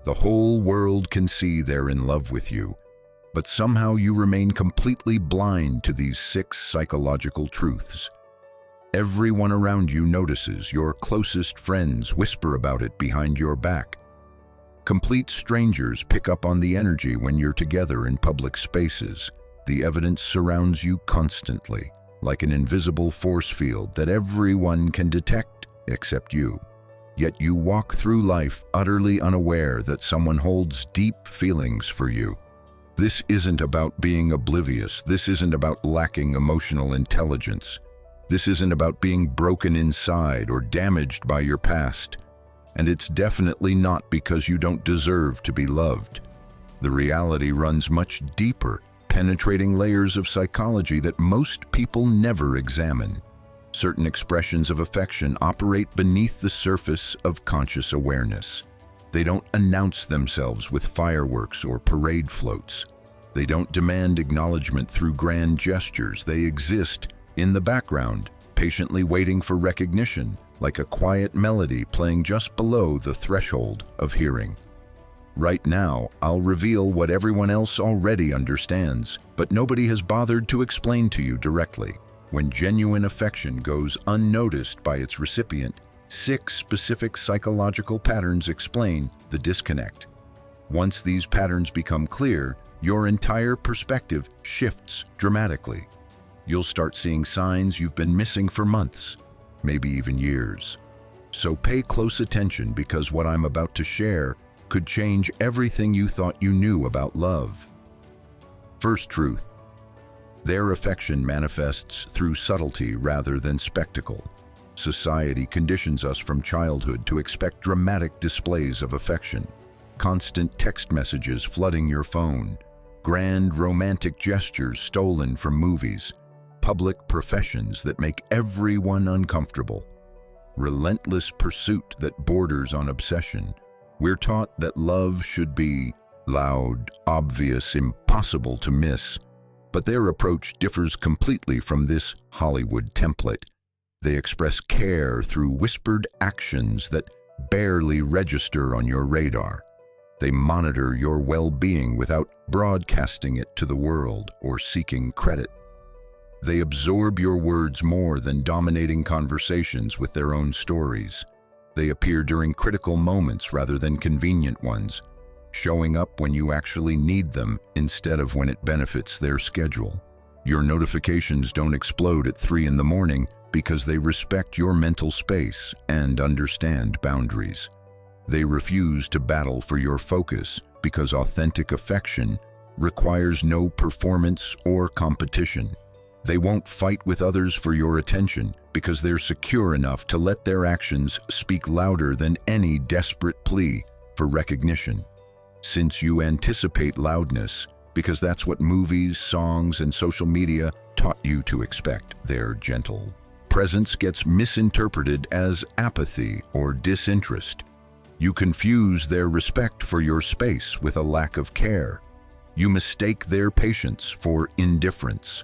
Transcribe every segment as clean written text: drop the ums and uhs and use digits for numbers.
The whole world can see they're in love with you, but somehow you remain completely blind to these 6 psychological truths. Everyone around you notices. Your closest friends whisper about it behind your back. Complete strangers pick up on the energy when you're together in public spaces. The evidence surrounds you constantly, like an invisible force field that everyone can detect except you. Yet you walk through life utterly unaware that someone holds deep feelings for you. This isn't about being oblivious. This isn't about lacking emotional intelligence. This isn't about being broken inside or damaged by your past. And it's definitely not because you don't deserve to be loved. The reality runs much deeper, penetrating layers of psychology that most people never examine. Certain expressions of affection operate beneath the surface of conscious awareness. They don't announce themselves with fireworks or parade floats. They don't demand acknowledgement through grand gestures. They exist in the background, patiently waiting for recognition, like a quiet melody playing just below the threshold of hearing. Right now, I'll reveal what everyone else already understands, but nobody has bothered to explain to you directly. When genuine affection goes unnoticed by its recipient, 6 specific psychological patterns explain the disconnect. Once these patterns become clear, your entire perspective shifts dramatically. You'll start seeing signs you've been missing for months, maybe even years. So pay close attention, because what I'm about to share could change everything you thought you knew about love. First truth: their affection manifests through subtlety rather than spectacle. Society conditions us from childhood to expect dramatic displays of affection. Constant text messages flooding your phone, grand romantic gestures stolen from movies, public professions that make everyone uncomfortable, relentless pursuit that borders on obsession. We're taught that love should be loud, obvious, impossible to miss. But their approach differs completely from this Hollywood template. They express care through whispered actions that barely register on your radar. They monitor your well-being without broadcasting it to the world or seeking credit. They absorb your words more than dominating conversations with their own stories. They appear during critical moments rather than convenient ones, showing up when you actually need them instead of when it benefits their schedule. Your notifications don't explode at 3 in the morning because they respect your mental space and understand boundaries. They refuse to battle for your focus because authentic affection requires no performance or competition. They won't fight with others for your attention because they're secure enough to let their actions speak louder than any desperate plea for recognition. Since you anticipate loudness because that's what movies, songs, and social media taught you to expect, their gentle presence gets misinterpreted as apathy or disinterest. You confuse their respect for your space with a lack of care. You mistake their patience for indifference.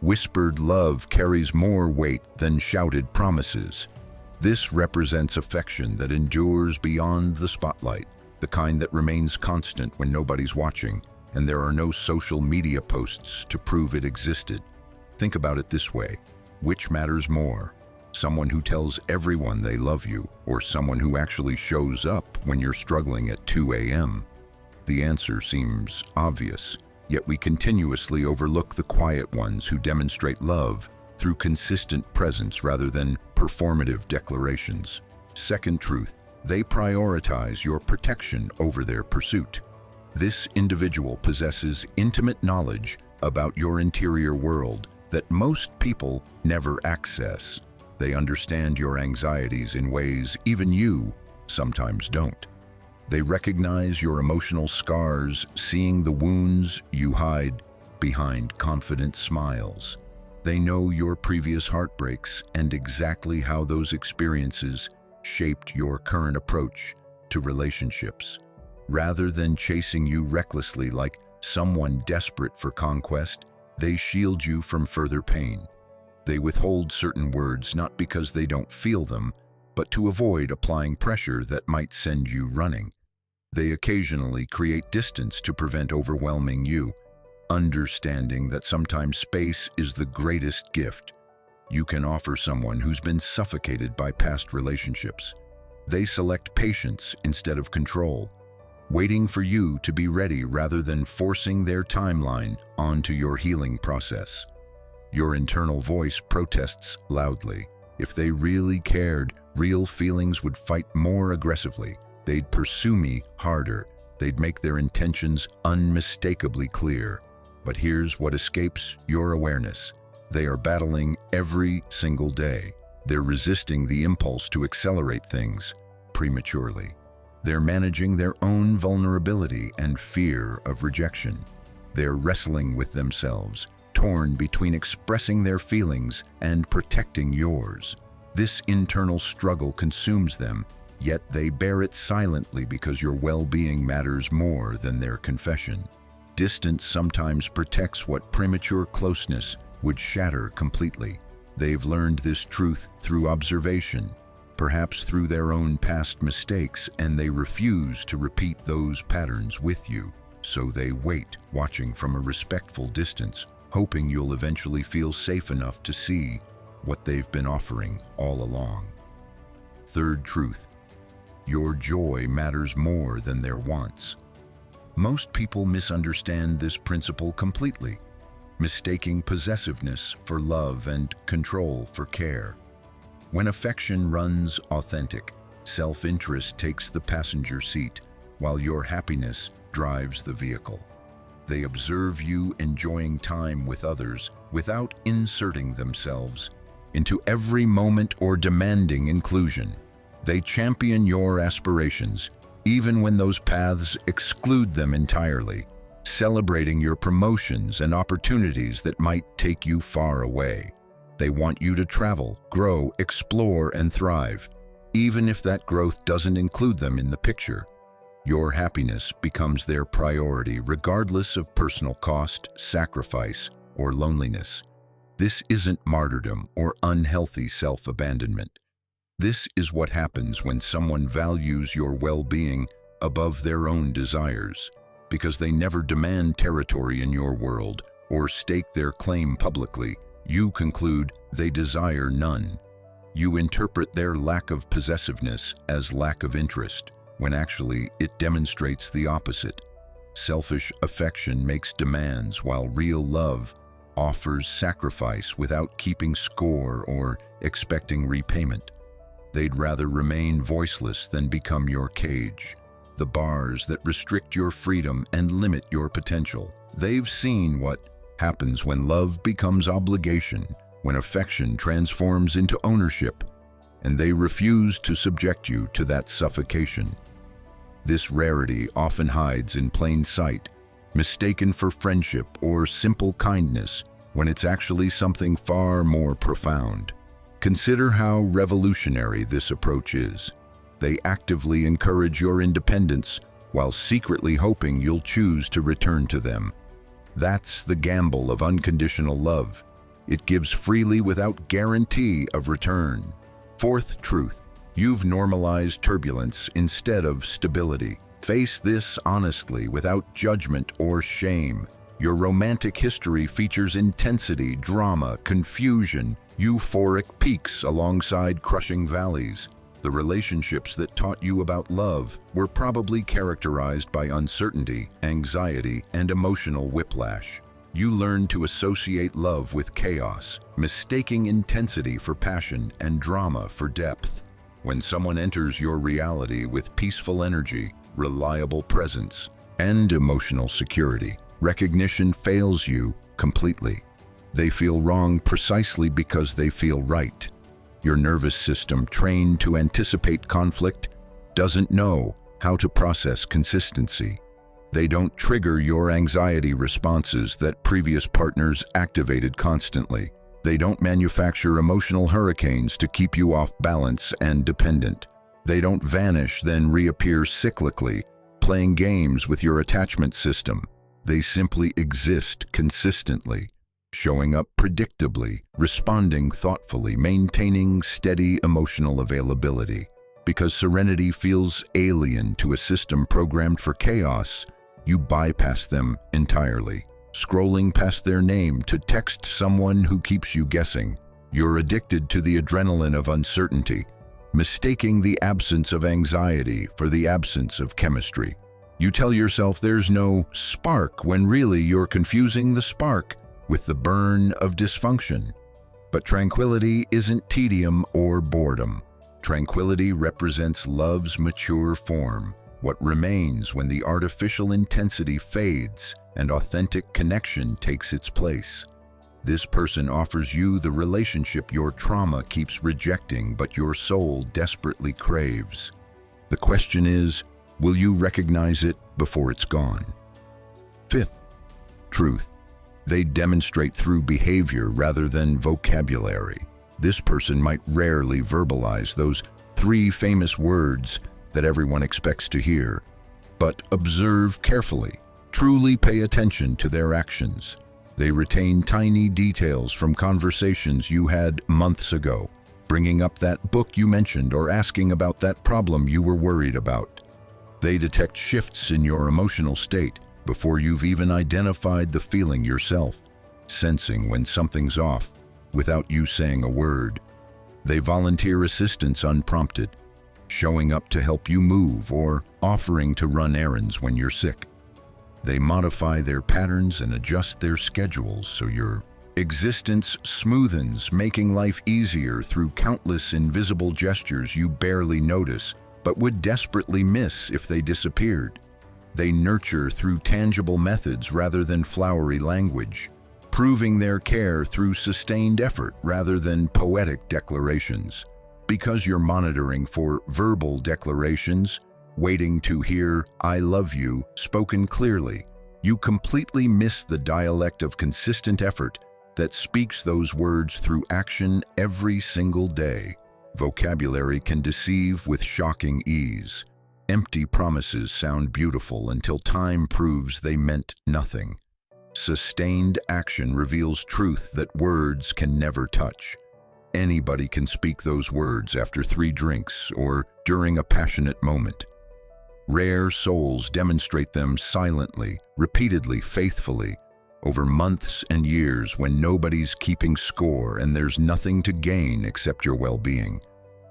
Whispered love carries more weight than shouted promises. This represents affection that endures beyond the spotlight, the kind that remains constant when nobody's watching, and there are no social media posts to prove it existed. Think about it this way: which matters more? Someone who tells everyone they love you, or someone who actually shows up when you're struggling at 2 a.m.? The answer seems obvious, yet we continuously overlook the quiet ones who demonstrate love through consistent presence rather than performative declarations. Second truth: they prioritize your protection over their pursuit. This individual possesses intimate knowledge about your interior world that most people never access. They understand your anxieties in ways even you sometimes don't. They recognize your emotional scars, seeing the wounds you hide behind confident smiles. They know your previous heartbreaks and exactly how those experiences shaped your current approach to relationships. Rather than chasing you recklessly like someone desperate for conquest, they shield you from further pain. They withhold certain words not because they don't feel them, but to avoid applying pressure that might send you running. They occasionally create distance to prevent overwhelming you, understanding that sometimes space is the greatest gift you can offer someone who's been suffocated by past relationships. They select patience instead of control, waiting for you to be ready rather than forcing their timeline onto your healing process. Your internal voice protests loudly. If they really cared, real feelings would fight more aggressively. They'd pursue me harder. They'd make their intentions unmistakably clear. But here's what escapes your awareness. They are battling every single day. They're resisting the impulse to accelerate things prematurely. They're managing their own vulnerability and fear of rejection. They're wrestling with themselves, torn between expressing their feelings and protecting yours. This internal struggle consumes them, yet they bear it silently because your well-being matters more than their confession. Distance sometimes protects what premature closeness would shatter completely. They've learned this truth through observation, perhaps through their own past mistakes, and they refuse to repeat those patterns with you. So they wait, watching from a respectful distance, hoping you'll eventually feel safe enough to see what they've been offering all along. Third truth: your joy matters more than their wants. Most people misunderstand this principle completely, mistaking possessiveness for love and control for care. When affection runs authentic, self-interest takes the passenger seat, while your happiness drives the vehicle. They observe you enjoying time with others without inserting themselves into every moment or demanding inclusion. They champion your aspirations, even when those paths exclude them entirely, celebrating your promotions and opportunities that might take you far away. They want you to travel, grow, explore, and thrive, even if that growth doesn't include them in the picture. Your happiness becomes their priority, regardless of personal cost, sacrifice, or loneliness. This isn't martyrdom or unhealthy self-abandonment. This is what happens when someone values your well-being above their own desires, because they never demand territory in your world or stake their claim publicly. You conclude they desire none. You interpret their lack of possessiveness as lack of interest, when actually it demonstrates the opposite. Selfish affection makes demands, while real love offers sacrifice without keeping score or expecting repayment. They'd rather remain voiceless than become your cage, the bars that restrict your freedom and limit your potential. They've seen what happens when love becomes obligation, when affection transforms into ownership, and they refuse to subject you to that suffocation. This rarity often hides in plain sight, mistaken for friendship or simple kindness, when it's actually something far more profound. Consider how revolutionary this approach is. They actively encourage your independence while secretly hoping you'll choose to return to them. That's the gamble of unconditional love. It gives freely without guarantee of return. Fourth truth: you've normalized turbulence instead of stability. Face this honestly, without judgment or shame. Your romantic history features intensity, drama, confusion, euphoric peaks alongside crushing valleys. The relationships that taught you about love were probably characterized by uncertainty, anxiety, and emotional whiplash. You learned to associate love with chaos, mistaking intensity for passion and drama for depth. When someone enters your reality with peaceful energy, reliable presence, and emotional security, recognition fails you completely. They feel wrong precisely because they feel right. Your nervous system, trained to anticipate conflict, doesn't know how to process consistency. They don't trigger your anxiety responses that previous partners activated constantly. They don't manufacture emotional hurricanes to keep you off balance and dependent. They don't vanish then reappear cyclically, playing games with your attachment system. They simply exist consistently, showing up predictably, responding thoughtfully, maintaining steady emotional availability. Because serenity feels alien to a system programmed for chaos, you bypass them entirely, scrolling past their name to text someone who keeps you guessing. You're addicted to the adrenaline of uncertainty, mistaking the absence of anxiety for the absence of chemistry. You tell yourself there's no spark when really you're confusing the spark with the burn of dysfunction. But tranquility isn't tedium or boredom. Tranquility represents love's mature form, what remains when the artificial intensity fades and authentic connection takes its place. This person offers you the relationship your trauma keeps rejecting but your soul desperately craves. The question is, will you recognize it before it's gone? Fifth, truth. They demonstrate through behavior rather than vocabulary. This person might rarely verbalize those 3 famous words that everyone expects to hear, but observe carefully. Truly pay attention to their actions. They retain tiny details from conversations you had months ago, bringing up that book you mentioned or asking about that problem you were worried about. They detect shifts in your emotional state before you've even identified the feeling yourself, sensing when something's off without you saying a word. They volunteer assistance unprompted, showing up to help you move or offering to run errands when you're sick. They modify their patterns and adjust their schedules so your existence smoothens, making life easier through countless invisible gestures you barely notice but would desperately miss if they disappeared. They nurture through tangible methods rather than flowery language, proving their care through sustained effort rather than poetic declarations. Because you're monitoring for verbal declarations, waiting to hear "I love you" spoken clearly, you completely miss the dialect of consistent effort that speaks those words through action every single day. Vocabulary can deceive with shocking ease. Empty promises sound beautiful until time proves they meant nothing. Sustained action reveals truth that words can never touch. Anybody can speak those words after 3 drinks or during a passionate moment. Rare souls demonstrate them silently, repeatedly, faithfully, over months and years when nobody's keeping score and there's nothing to gain except your well-being.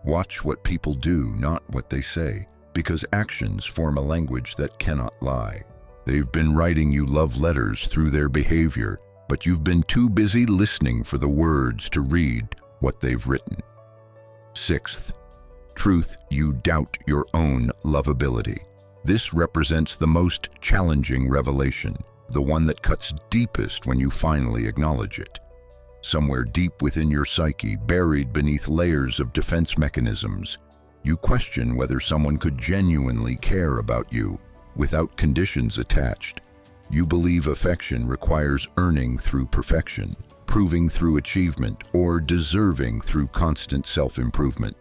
Watch what people do, not what they say, because actions form a language that cannot lie. They've been writing you love letters through their behavior, but you've been too busy listening for the words to read what they've written. Sixth, truth. You doubt your own lovability. This represents the most challenging revelation, the one that cuts deepest when you finally acknowledge it. Somewhere deep within your psyche, buried beneath layers of defense mechanisms, you question whether someone could genuinely care about you without conditions attached. You believe affection requires earning through perfection, proving through achievement, or deserving through constant self-improvement.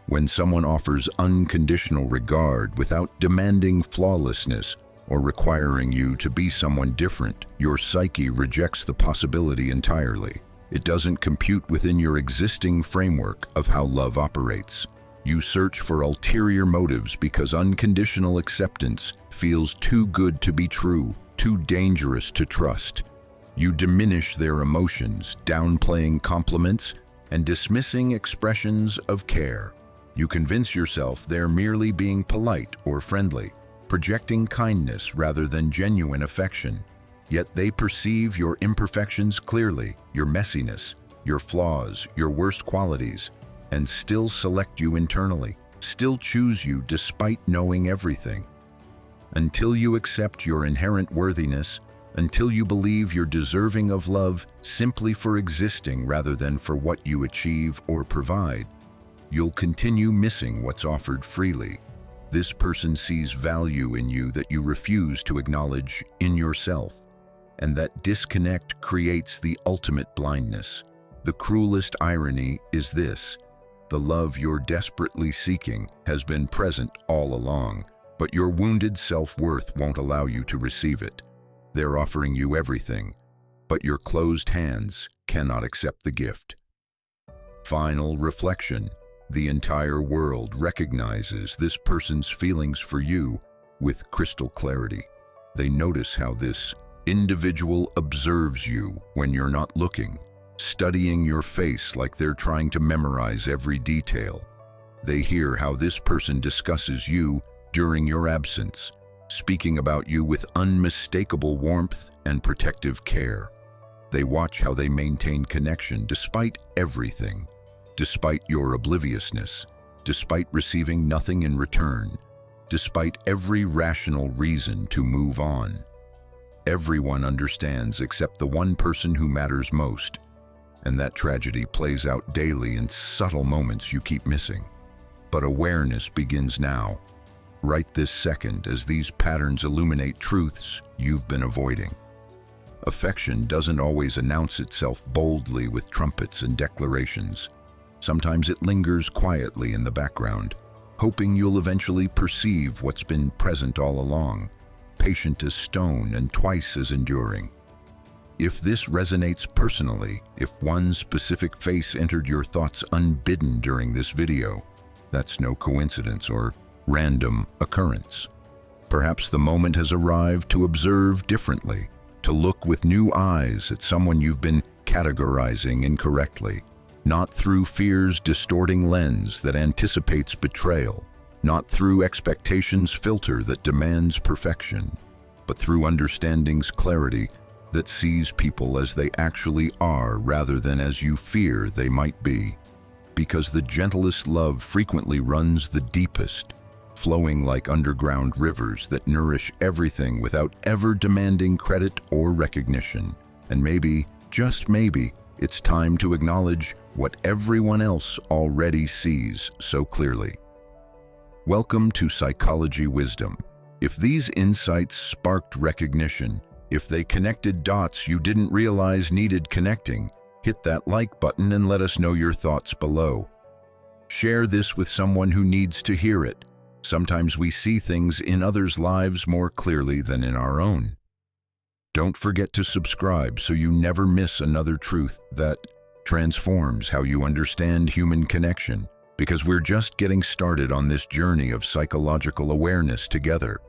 When someone offers unconditional regard without demanding flawlessness or requiring you to be someone different, your psyche rejects the possibility entirely. It doesn't compute within your existing framework of how love operates. You search for ulterior motives because unconditional acceptance feels too good to be true, too dangerous to trust. You diminish their emotions, downplaying compliments and dismissing expressions of care. You convince yourself they're merely being polite or friendly, projecting kindness rather than genuine affection. Yet they perceive your imperfections clearly, your messiness, your flaws, your worst qualities, and still select you internally, still choose you despite knowing everything. Until you accept your inherent worthiness, until you believe you're deserving of love simply for existing rather than for what you achieve or provide, you'll continue missing what's offered freely. This person sees value in you that you refuse to acknowledge in yourself, and that disconnect creates the ultimate blindness. The cruelest irony is this: the love you're desperately seeking has been present all along, but your wounded self-worth won't allow you to receive it. They're offering you everything, but your closed hands cannot accept the gift. Final reflection. The entire world recognizes this person's feelings for you with crystal clarity. They notice how this individual observes you when you're not looking, studying your face like they're trying to memorize every detail. They hear how this person discusses you during your absence, speaking about you with unmistakable warmth and protective care. They watch how they maintain connection despite everything, despite your obliviousness, despite receiving nothing in return, despite every rational reason to move on. Everyone understands except the one person who matters most, and that tragedy plays out daily in subtle moments you keep missing. But awareness begins now, right this second, as these patterns illuminate truths you've been avoiding. Affection doesn't always announce itself boldly with trumpets and declarations. Sometimes it lingers quietly in the background, hoping you'll eventually perceive what's been present all along, patient as stone and twice as enduring. If this resonates personally, if one specific face entered your thoughts unbidden during this video, that's no coincidence or random occurrence. Perhaps the moment has arrived to observe differently, to look with new eyes at someone you've been categorizing incorrectly, not through fear's distorting lens that anticipates betrayal, not through expectations' filter that demands perfection, but through understanding's clarity that sees people as they actually are rather than as you fear they might be. Because the gentlest love frequently runs the deepest, flowing like underground rivers that nourish everything without ever demanding credit or recognition. And maybe, just maybe, it's time to acknowledge what everyone else already sees so clearly. Welcome to Psychology Wisdom. If these insights sparked recognition, if they connected dots you didn't realize needed connecting, hit that like button and let us know your thoughts below. Share this with someone who needs to hear it. Sometimes we see things in others' lives more clearly than in our own. Don't forget to subscribe so you never miss another truth that transforms how you understand human connection, because we're just getting started on this journey of psychological awareness together.